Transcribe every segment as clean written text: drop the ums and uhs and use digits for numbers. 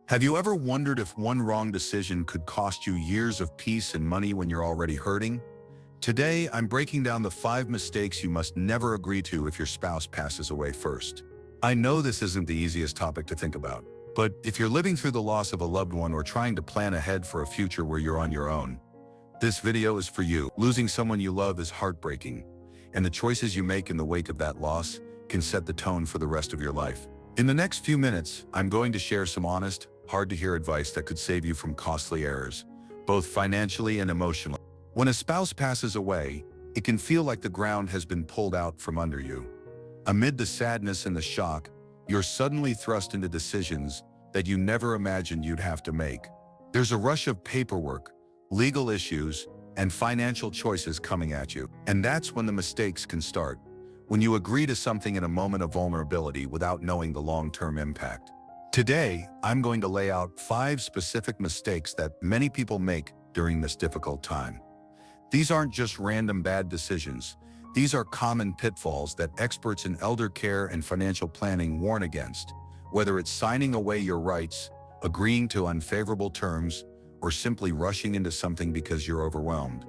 Have you ever wondered if one wrong decision could cost you years of peace and money when you're already hurting? Today, I'm breaking down the 5 mistakes you must never agree to if your spouse passes away first. I know this isn't the easiest topic to think about, but if you're living through the loss of a loved one or trying to plan ahead for a future where you're on your own, this video is for you. Losing someone you love is heartbreaking, and the choices you make in the wake of that loss can set the tone for the rest of your life. In the next few minutes, I'm going to share some honest, hard-to-hear advice that could save you from costly errors, both financially and emotionally. When a spouse passes away, it can feel like the ground has been pulled out from under you. Amid the sadness and the shock, you're suddenly thrust into decisions that you never imagined you'd have to make. There's a rush of paperwork, legal issues, and financial choices coming at you. And that's when the mistakes can start, when you agree to something in a moment of vulnerability without knowing the long-term impact. Today, I'm going to lay out 5 specific mistakes that many people make during this difficult time. These aren't just random bad decisions. These are common pitfalls that experts in elder care and financial planning warn against. Whether it's signing away your rights, agreeing to unfavorable terms, or simply rushing into something because you're overwhelmed,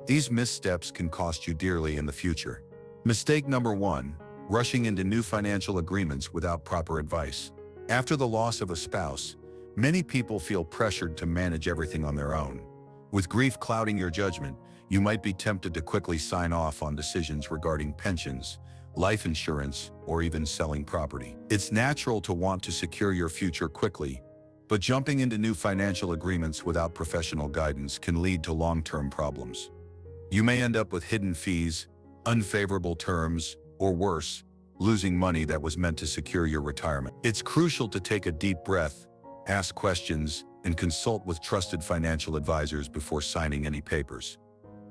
these missteps can cost you dearly in the future. Mistake number 1, rushing into new financial agreements without proper advice. After the loss of a spouse, many people feel pressured to manage everything on their own. With grief clouding your judgment, you might be tempted to quickly sign off on decisions regarding pensions, life insurance, or even selling property. It's natural to want to secure your future quickly, but jumping into new financial agreements without professional guidance can lead to long-term problems. You may end up with hidden fees, unfavorable terms, or worse, losing money that was meant to secure your retirement. It's crucial to take a deep breath, ask questions, and consult with trusted financial advisors before signing any papers.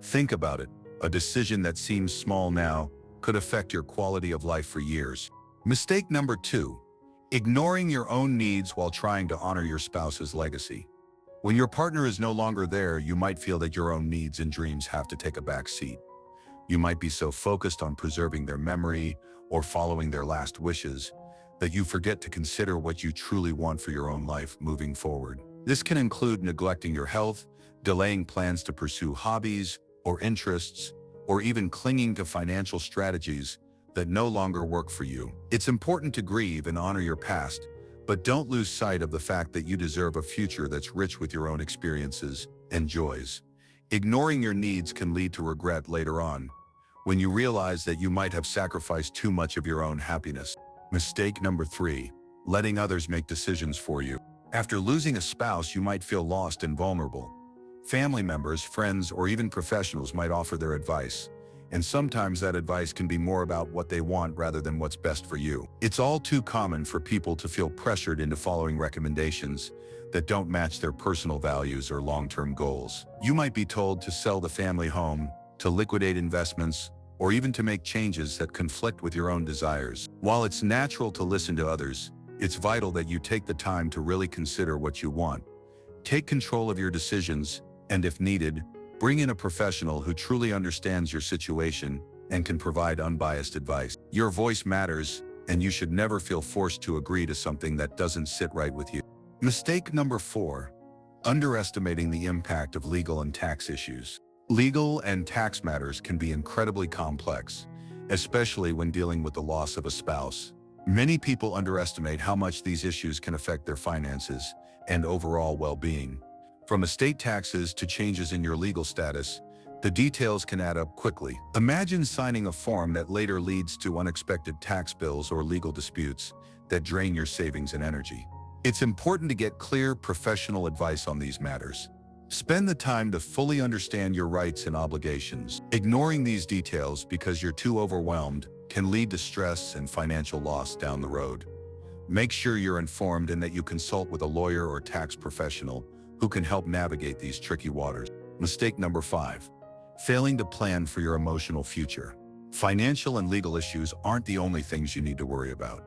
Think about it. A decision that seems small now could affect your quality of life for years. Mistake number 2, ignoring your own needs while trying to honor your spouse's legacy. When your partner is no longer there, you might feel that your own needs and dreams have to take a back seat. You might be so focused on preserving their memory or following their last wishes that you forget to consider what you truly want for your own life moving forward. This can include neglecting your health, delaying plans to pursue hobbies or interests, or even clinging to financial strategies that no longer work for you. It's important to grieve and honor your past, but don't lose sight of the fact that you deserve a future that's rich with your own experiences and joys. Ignoring your needs can lead to regret later on, when you realize that you might have sacrificed too much of your own happiness. Mistake number 3, letting others make decisions for you. After losing a spouse, you might feel lost and vulnerable. Family members, friends, or even professionals might offer their advice, and sometimes that advice can be more about what they want rather than what's best for you. It's all too common for people to feel pressured into following recommendations that don't match their personal values or long-term goals. You might be told to sell the family home, to liquidate investments, or even to make changes that conflict with your own desires. While it's natural to listen to others, it's vital that you take the time to really consider what you want. Take control of your decisions, and if needed, bring in a professional who truly understands your situation and can provide unbiased advice. Your voice matters, and you should never feel forced to agree to something that doesn't sit right with you. Mistake number 4, underestimating the impact of legal and tax issues. Legal and tax matters can be incredibly complex, especially when dealing with the loss of a spouse. Many people underestimate how much these issues can affect their finances and overall well-being. From estate taxes to changes in your legal status, the details can add up quickly. Imagine signing a form that later leads to unexpected tax bills or legal disputes that drain your savings and energy. It's important to get clear, professional advice on these matters. Spend the time to fully understand your rights and obligations. Ignoring these details because you're too overwhelmed can lead to stress and financial loss down the road. Make sure you're informed and that you consult with a lawyer or tax professional who can help navigate these tricky waters. Mistake number 5, failing to plan for your emotional future. Financial and legal issues aren't the only things you need to worry about.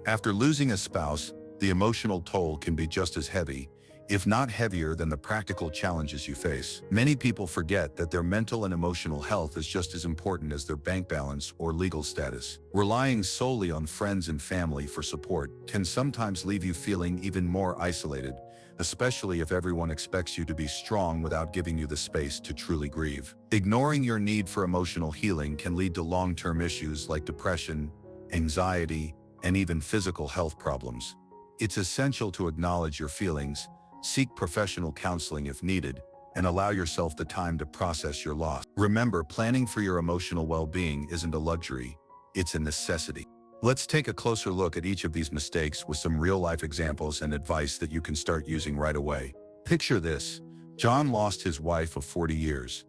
After losing a spouse, the emotional toll can be just as heavy, if not heavier than the practical challenges you face. Many people forget that their mental and emotional health is just as important as their bank balance or legal status. Relying solely on friends and family for support can sometimes leave you feeling even more isolated, especially if everyone expects you to be strong without giving you the space to truly grieve. Ignoring your need for emotional healing can lead to long-term issues like depression, anxiety, and even physical health problems. It's essential to acknowledge your feelings, seek professional counseling if needed, and allow yourself the time to process your loss. Remember, planning for your emotional well-being isn't a luxury, it's a necessity. Let's take a closer look at each of these mistakes with some real-life examples and advice that you can start using right away. Picture this. John lost his wife of 40 years.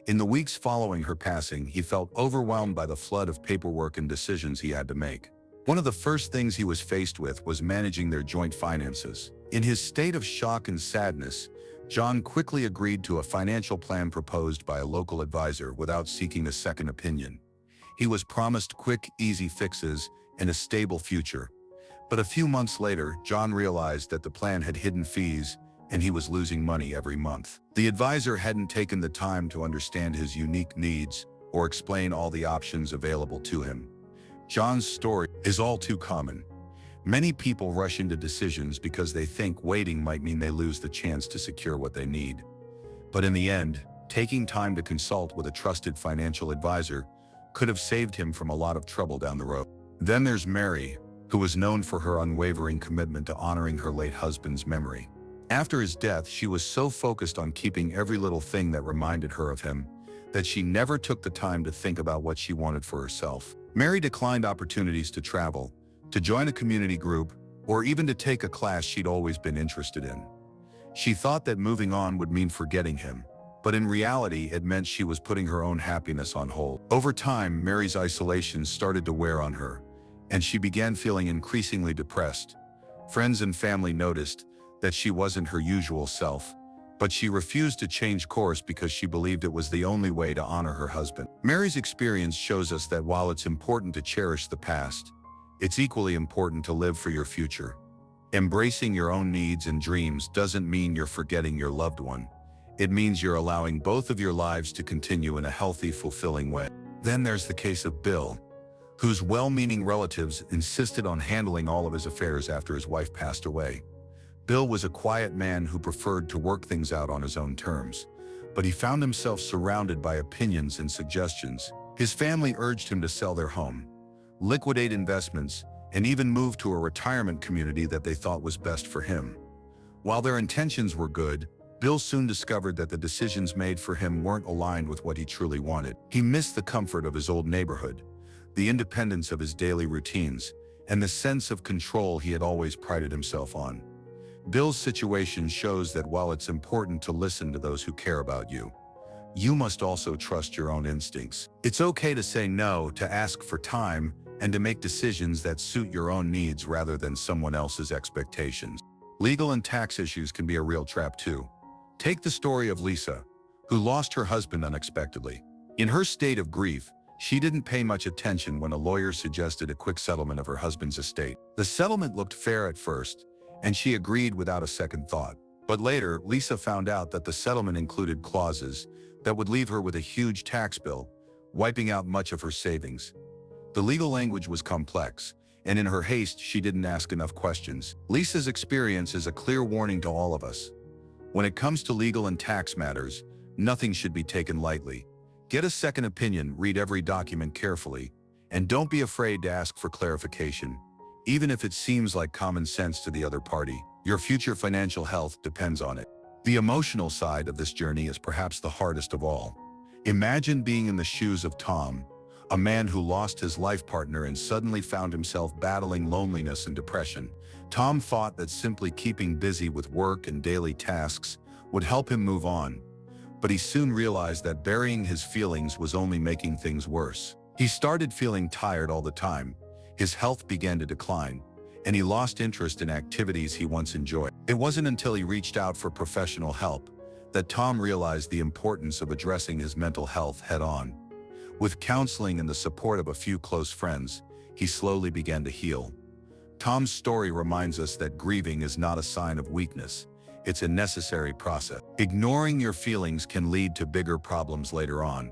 In the weeks following her passing, he felt overwhelmed by the flood of paperwork and decisions he had to make. One of the first things he was faced with was managing their joint finances. In his state of shock and sadness, John quickly agreed to a financial plan proposed by a local advisor without seeking a second opinion. He was promised quick, easy fixes and a stable future. But a few months later, John realized that the plan had hidden fees and he was losing money every month. The advisor hadn't taken the time to understand his unique needs or explain all the options available to him. John's story is all too common. Many people rush into decisions because they think waiting might mean they lose the chance to secure what they need. But in the end, taking time to consult with a trusted financial advisor could have saved him from a lot of trouble down the road. Then there's Mary, who was known for her unwavering commitment to honoring her late husband's memory. After his death, she was so focused on keeping every little thing that reminded her of him that she never took the time to think about what she wanted for herself. Mary declined opportunities to travel, to join a community group, or even to take a class she'd always been interested in. She thought that moving on would mean forgetting him, but in reality, it meant she was putting her own happiness on hold. Over time, Mary's isolation started to wear on her, and she began feeling increasingly depressed. Friends and family noticed that she wasn't her usual self, but she refused to change course because she believed it was the only way to honor her husband. Mary's experience shows us that while it's important to cherish the past, it's equally important to live for your future. Embracing your own needs and dreams doesn't mean you're forgetting your loved one. It means you're allowing both of your lives to continue in a healthy, fulfilling way. Then there's the case of Bill, whose well-meaning relatives insisted on handling all of his affairs after his wife passed away. Bill was a quiet man who preferred to work things out on his own terms, but he found himself surrounded by opinions and suggestions. His family urged him to sell their home, liquidate investments, and even move to a retirement community that they thought was best for him. While their intentions were good, Bill soon discovered that the decisions made for him weren't aligned with what he truly wanted. He missed the comfort of his old neighborhood, the independence of his daily routines, and the sense of control he had always prided himself on. Bill's situation shows that while it's important to listen to those who care about you, you must also trust your own instincts. It's okay to say no, to ask for time, and to make decisions that suit your own needs rather than someone else's expectations. Legal and tax issues can be a real trap too. Take the story of Lisa, who lost her husband unexpectedly. In her state of grief, she didn't pay much attention when a lawyer suggested a quick settlement of her husband's estate. The settlement looked fair at first, and she agreed without a second thought. But later, Lisa found out that the settlement included clauses that would leave her with a huge tax bill, wiping out much of her savings. The legal language was complex, and in her haste, she didn't ask enough questions. Lisa's experience is a clear warning to all of us. When it comes to legal and tax matters, nothing should be taken lightly. Get a second opinion, read every document carefully, and don't be afraid to ask for clarification. Even if it seems like common sense to the other party, your future financial health depends on it. The emotional side of this journey is perhaps the hardest of all. Imagine being in the shoes of Tom, a man who lost his life partner and suddenly found himself battling loneliness and depression. Tom thought that simply keeping busy with work and daily tasks would help him move on, but he soon realized that burying his feelings was only making things worse. He started feeling tired all the time, his health began to decline, and he lost interest in activities he once enjoyed. It wasn't until he reached out for professional help that Tom realized the importance of addressing his mental health head-on. With counseling and the support of a few close friends, he slowly began to heal. Tom's story reminds us that grieving is not a sign of weakness. It's a necessary process. Ignoring your feelings can lead to bigger problems later on.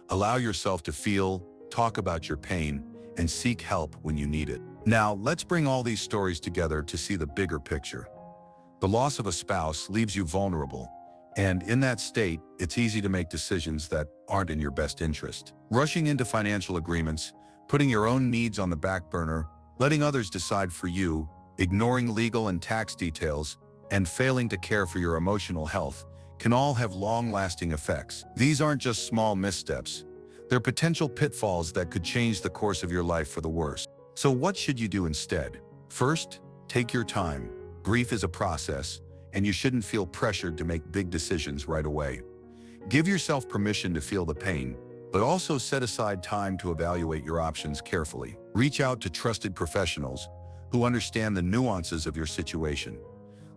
Allow yourself to feel, talk about your pain, and seek help when you need it. Now, let's bring all these stories together to see the bigger picture. The loss of a spouse leaves you vulnerable, and in that state, it's easy to make decisions that aren't in your best interest. Rushing into financial agreements, putting your own needs on the back burner, letting others decide for you, ignoring legal and tax details, and failing to care for your emotional health can all have long-lasting effects. These aren't just small missteps. They're potential pitfalls that could change the course of your life for the worse. So what should you do instead? First, take your time. Grief is a process, and you shouldn't feel pressured to make big decisions right away. Give yourself permission to feel the pain, but also set aside time to evaluate your options carefully. Reach out to trusted professionals who understand the nuances of your situation.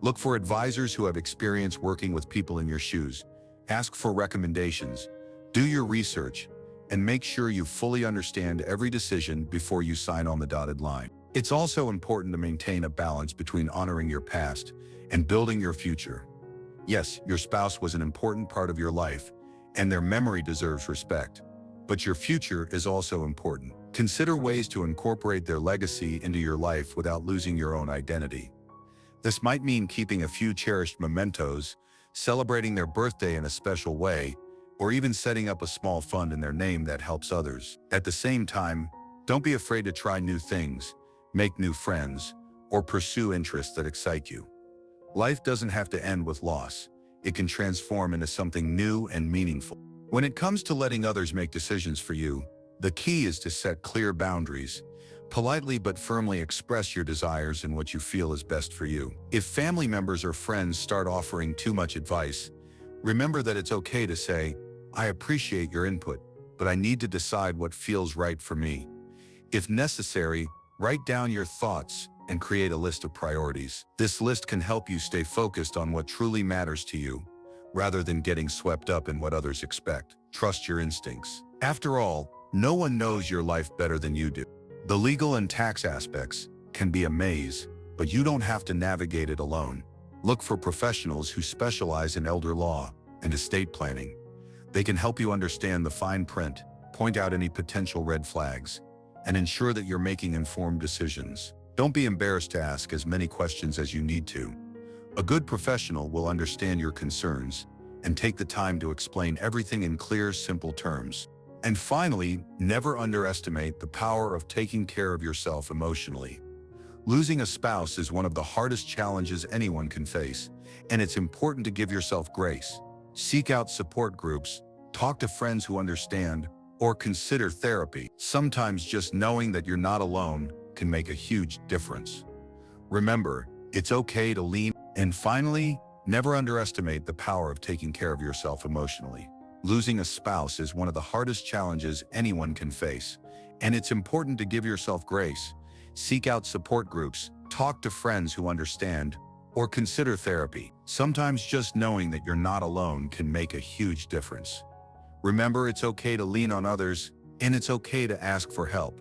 Look for advisors who have experience working with people in your shoes. Ask for recommendations. Do your research, and make sure you fully understand every decision before you sign on the dotted line. It's also important to maintain a balance between honoring your past and building your future. Yes, your spouse was an important part of your life, and their memory deserves respect. But your future is also important. Consider ways to incorporate their legacy into your life without losing your own identity. This might mean keeping a few cherished mementos, celebrating their birthday in a special way, or even setting up a small fund in their name that helps others. At the same time, don't be afraid to try new things, make new friends, or pursue interests that excite you. Life doesn't have to end with loss. It can transform into something new and meaningful. When it comes to letting others make decisions for you, the key is to set clear boundaries. Politely but firmly express your desires and what you feel is best for you. If family members or friends start offering too much advice, remember that it's okay to say, "I appreciate your input, but I need to decide what feels right for me." If necessary, write down your thoughts and create a list of priorities. This list can help you stay focused on what truly matters to you, rather than getting swept up in what others expect. Trust your instincts. After all, no one knows your life better than you do. The legal and tax aspects can be a maze, but you don't have to navigate it alone. Look for professionals who specialize in elder law and estate planning. They can help you understand the fine print, point out any potential red flags, and ensure that you're making informed decisions. Don't be embarrassed to ask as many questions as you need to. A good professional will understand your concerns and take the time to explain everything in clear, simple terms. And finally, never underestimate the power of taking care of yourself emotionally. Losing a spouse is one of the hardest challenges anyone can face, and it's important to give yourself grace. Seek out support groups, talk to friends who understand, or consider therapy. Sometimes just knowing that you're not alone can make a huge difference. Remember, it's okay to lean. And finally, never underestimate the power of taking care of yourself emotionally. Losing a spouse is one of the hardest challenges anyone can face, and it's important to give yourself grace. Seek out support groups, talk to friends who understand, or consider therapy. Sometimes just knowing that you're not alone can make a huge difference. Remember, it's okay to lean on others, and it's okay to ask for help.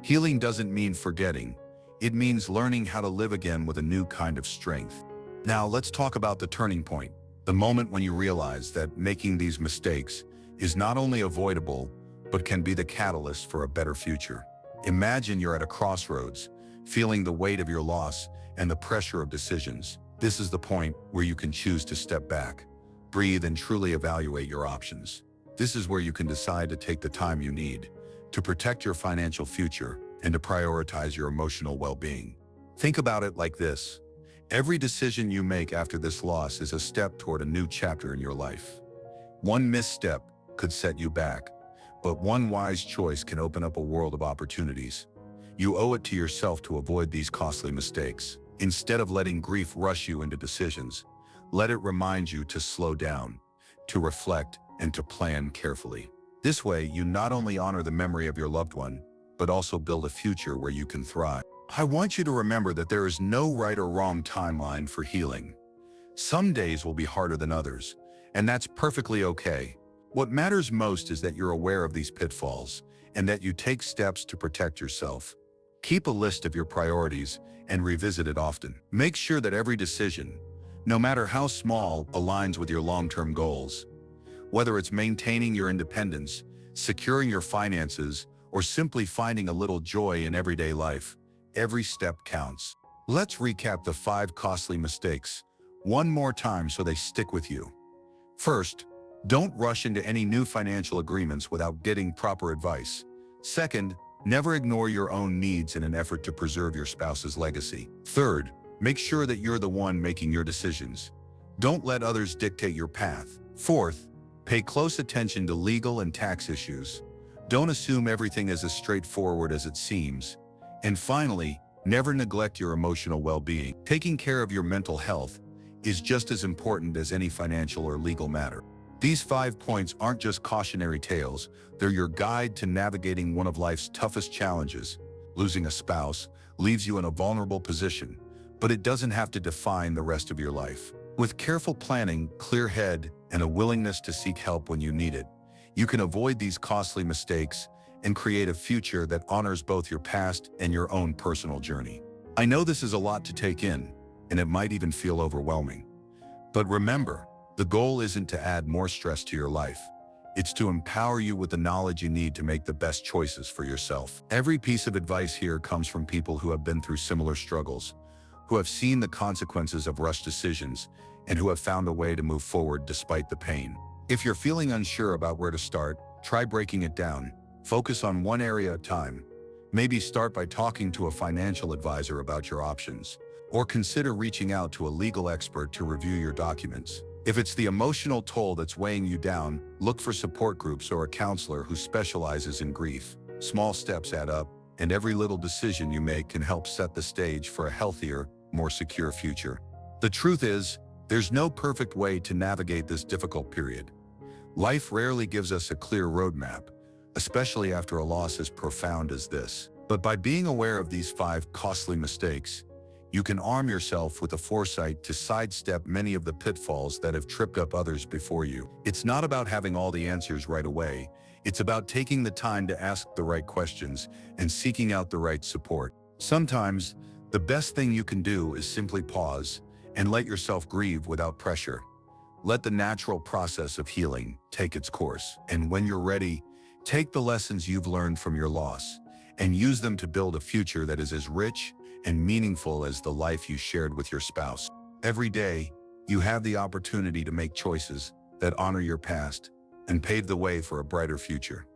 Healing doesn't mean forgetting. It means learning how to live again with a new kind of strength. Now let's talk about the turning point. The moment when you realize that making these mistakes is not only avoidable, but can be the catalyst for a better future. Imagine you're at a crossroads, feeling the weight of your loss and the pressure of decisions. This is the point where you can choose to step back, breathe, and truly evaluate your options. This is where you can decide to take the time you need to protect your financial future and to prioritize your emotional well-being. Think about it like this. Every decision you make after this loss is a step toward a new chapter in your life. One misstep could set you back, but one wise choice can open up a world of opportunities. You owe it to yourself to avoid these costly mistakes. Instead of letting grief rush you into decisions, let it remind you to slow down, to reflect, and to plan carefully. This way, you not only honor the memory of your loved one, but also build a future where you can thrive. I want you to remember that there is no right or wrong timeline for healing. Some days will be harder than others, and that's perfectly okay. What matters most is that you're aware of these pitfalls and that you take steps to protect yourself. Keep a list of your priorities and revisit it often. Make sure that every decision, no matter how small, aligns with your long-term goals. Whether it's maintaining your independence, securing your finances, or simply finding a little joy in everyday life, every step counts. Let's recap the 5 costly mistakes one more time so they stick with you. First, don't rush into any new financial agreements without getting proper advice. Second, never ignore your own needs in an effort to preserve your spouse's legacy. Third, make sure that you're the one making your decisions. Don't let others dictate your path. Fourth, pay close attention to legal and tax issues. Don't assume everything is as straightforward as it seems. And finally, never neglect your emotional well-being. Taking care of your mental health is just as important as any financial or legal matter. These 5 points aren't just cautionary tales, they're your guide to navigating one of life's toughest challenges. Losing a spouse leaves you in a vulnerable position, but it doesn't have to define the rest of your life. With careful planning, clear head, and a willingness to seek help when you need it, you can avoid these costly mistakes and create a future that honors both your past and your own personal journey. I know this is a lot to take in, and it might even feel overwhelming. But remember, the goal isn't to add more stress to your life. It's to empower you with the knowledge you need to make the best choices for yourself. Every piece of advice here comes from people who have been through similar struggles, who have seen the consequences of rushed decisions, and who have found a way to move forward despite the pain. If you're feeling unsure about where to start, try breaking it down. Focus on one area at a time. Maybe start by talking to a financial advisor about your options, or consider reaching out to a legal expert to review your documents. If it's the emotional toll that's weighing you down, look for support groups or a counselor who specializes in grief. Small steps add up, and every little decision you make can help set the stage for a healthier, more secure future. The truth is, there's no perfect way to navigate this difficult period. Life rarely gives us a clear roadmap, especially after a loss as profound as this. But by being aware of these 5 costly mistakes, you can arm yourself with the foresight to sidestep many of the pitfalls that have tripped up others before you. It's not about having all the answers right away. It's about taking the time to ask the right questions and seeking out the right support. Sometimes, the best thing you can do is simply pause and let yourself grieve without pressure. Let the natural process of healing take its course. And when you're ready, take the lessons you've learned from your loss and use them to build a future that is as rich and meaningful as the life you shared with your spouse. Every day, you have the opportunity to make choices that honor your past and pave the way for a brighter future.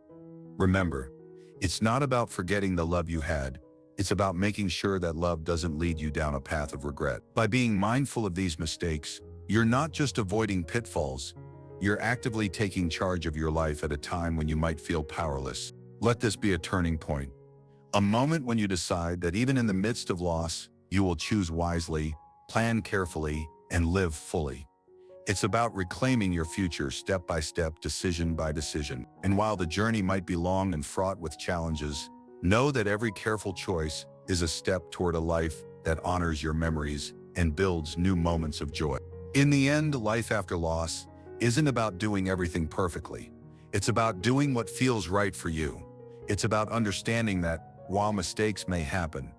Remember, it's not about forgetting the love you had. It's about making sure that love doesn't lead you down a path of regret. By being mindful of these mistakes, you're not just avoiding pitfalls, you're actively taking charge of your life at a time when you might feel powerless. Let this be a turning point. A moment when you decide that even in the midst of loss, you will choose wisely, plan carefully, and live fully. It's about reclaiming your future step by step, decision by decision. And while the journey might be long and fraught with challenges, know that every careful choice is a step toward a life that honors your memories and builds new moments of joy. In the end, life after loss isn't about doing everything perfectly. It's about doing what feels right for you. It's about understanding that while mistakes may happen,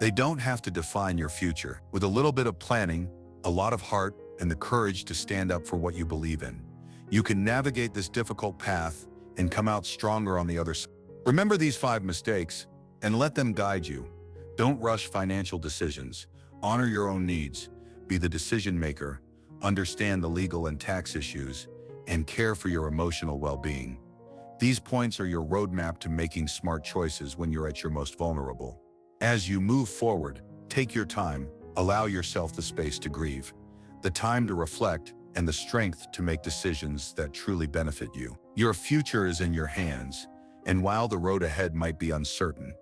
they don't have to define your future. With a little bit of planning, a lot of heart, and the courage to stand up for what you believe in, you can navigate this difficult path and come out stronger on the other side. Remember these 5 mistakes and let them guide you. Don't rush financial decisions. Honor your own needs. Be the decision maker. Understand the legal and tax issues, and care for your emotional well-being. These points are your roadmap to making smart choices when you're at your most vulnerable. As you move forward, take your time, allow yourself the space to grieve, the time to reflect, and the strength to make decisions that truly benefit you. Your future is in your hands, and while the road ahead might be uncertain,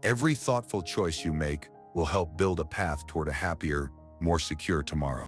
every thoughtful choice you make will help build a path toward a happier, more secure tomorrow.